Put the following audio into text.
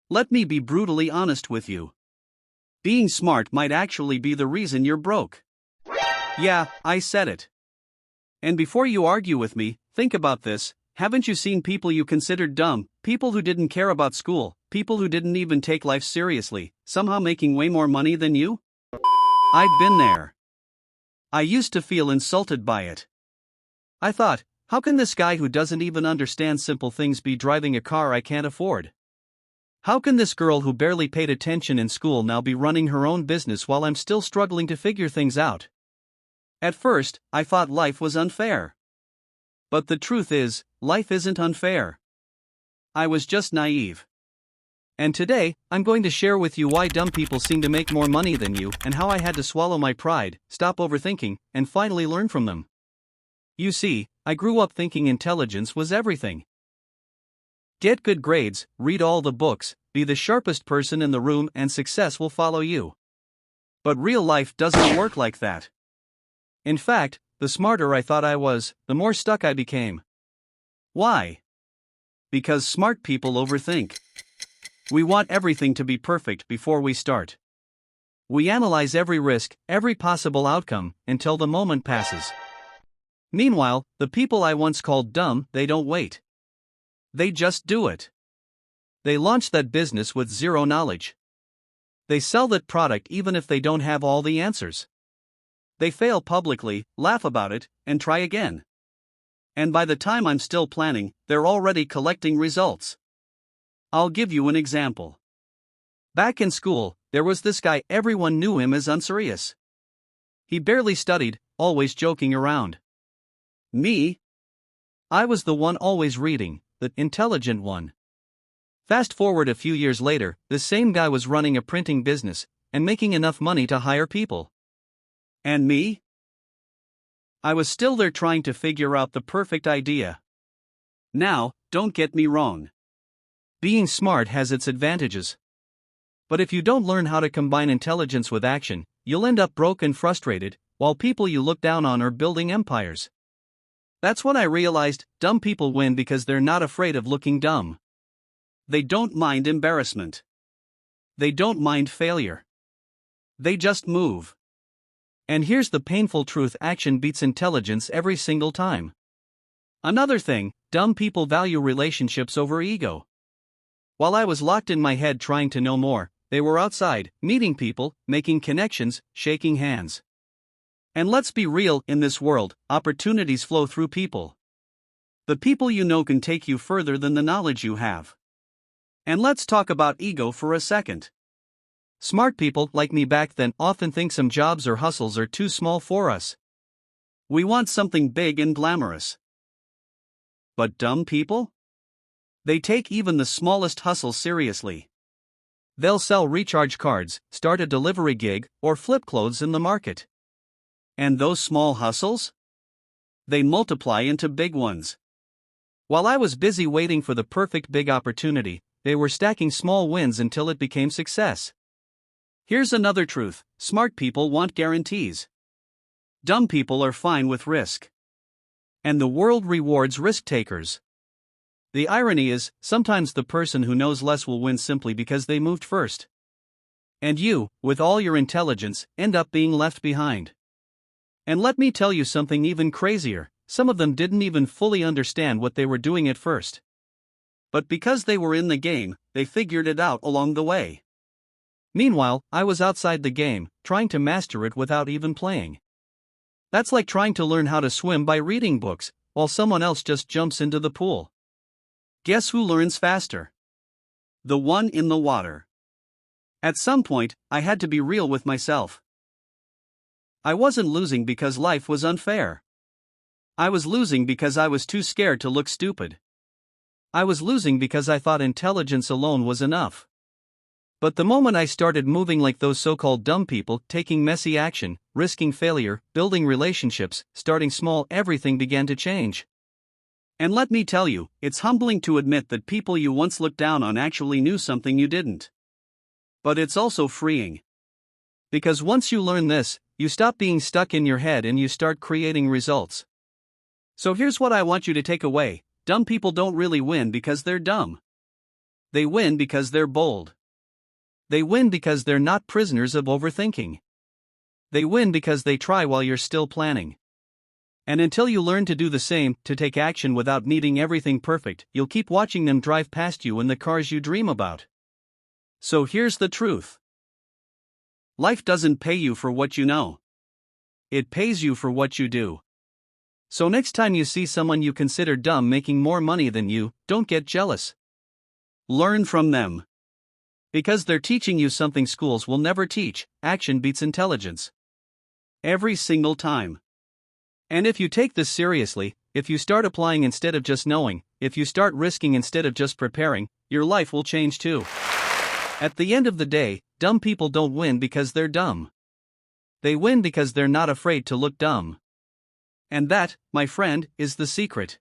Let me be brutally honest with you. Being smart might actually be the reason you're broke. Yeah, I said it. And before you argue with me, think about this. Haven't you seen people you considered dumb, people who didn't care about school, people who didn't even take life seriously, somehow making way more money than you? I've been there. I used to feel insulted by it. I thought, how can this guy who doesn't even understand simple things be driving a car I can't afford? How can this girl who barely paid attention in school now be running her own business while I'm still struggling to figure things out? At first, I thought life was unfair. But the truth is, life isn't unfair. I was just naive. And today, I'm going to share with you why dumb people seem to make more money than you and how I had to swallow my pride, stop overthinking, and finally learn from them. You see, I grew up thinking intelligence was everything. Get good grades, read all the books, be the sharpest person in the room, and success will follow you. But real life doesn't work like that. In fact, the smarter I thought I was, the more stuck I became. Why? Because smart people overthink. We want everything to be perfect before we start. We analyze every risk, every possible outcome, until the moment passes. Meanwhile, the people I once called dumb, they don't wait. They just do it. They launch that business with zero knowledge. They sell that product even if they don't have all the answers. They fail publicly, laugh about it, and try again. And by the time I'm still planning, they're already collecting results. I'll give you an example. Back in school, there was this guy, everyone knew him as unserious. He barely studied, always joking around. Me? I was the one always reading, the intelligent one. Fast forward a few years later, the same guy was running a printing business and making enough money to hire people. And me? I was still there trying to figure out the perfect idea. Now, don't get me wrong. Being smart has its advantages. But if you don't learn how to combine intelligence with action, you'll end up broke and frustrated, while people you look down on are building empires. That's when I realized, dumb people win because they're not afraid of looking dumb. They don't mind embarrassment. They don't mind failure. They just move. And here's the painful truth: action beats intelligence every single time. Another thing, dumb people value relationships over ego. While I was locked in my head trying to know more, they were outside, meeting people, making connections, shaking hands. And let's be real, in this world, opportunities flow through people. The people you know can take you further than the knowledge you have. And let's talk about ego for a second. Smart people, like me back then, often think some jobs or hustles are too small for us. We want something big and glamorous. But dumb people? They take even the smallest hustle seriously. They'll sell recharge cards, start a delivery gig, or flip clothes in the market. And those small hustles? They multiply into big ones. While I was busy waiting for the perfect big opportunity, they were stacking small wins until it became success. Here's another truth: smart people want guarantees. Dumb people are fine with risk. And the world rewards risk takers. The irony is, sometimes the person who knows less will win simply because they moved first. And you, with all your intelligence, end up being left behind. And let me tell you something even crazier: some of them didn't even fully understand what they were doing at first. But because they were in the game, they figured it out along the way. Meanwhile, I was outside the game, trying to master it without even playing. That's like trying to learn how to swim by reading books, while someone else just jumps into the pool. Guess who learns faster? The one in the water. At some point, I had to be real with myself. I wasn't losing because life was unfair. I was losing because I was too scared to look stupid. I was losing because I thought intelligence alone was enough. But the moment I started moving like those so-called dumb people, taking messy action, risking failure, building relationships, starting small, everything began to change. And let me tell you, it's humbling to admit that people you once looked down on actually knew something you didn't. But it's also freeing. Because once you learn this, you stop being stuck in your head and you start creating results. So here's what I want you to take away: dumb people don't really win because they're dumb. They win because they're bold. They win because they're not prisoners of overthinking. They win because they try while you're still planning. And until you learn to do the same, to take action without needing everything perfect, you'll keep watching them drive past you in the cars you dream about. So here's the truth. Life doesn't pay you for what you know. It pays you for what you do. So next time you see someone you consider dumb making more money than you, don't get jealous. Learn from them. Because they're teaching you something schools will never teach: action beats intelligence. Every single time. And if you take this seriously, if you start applying instead of just knowing, if you start risking instead of just preparing, your life will change too. At the end of the day, dumb people don't win because they're dumb. They win because they're not afraid to look dumb. And that, my friend, is the secret.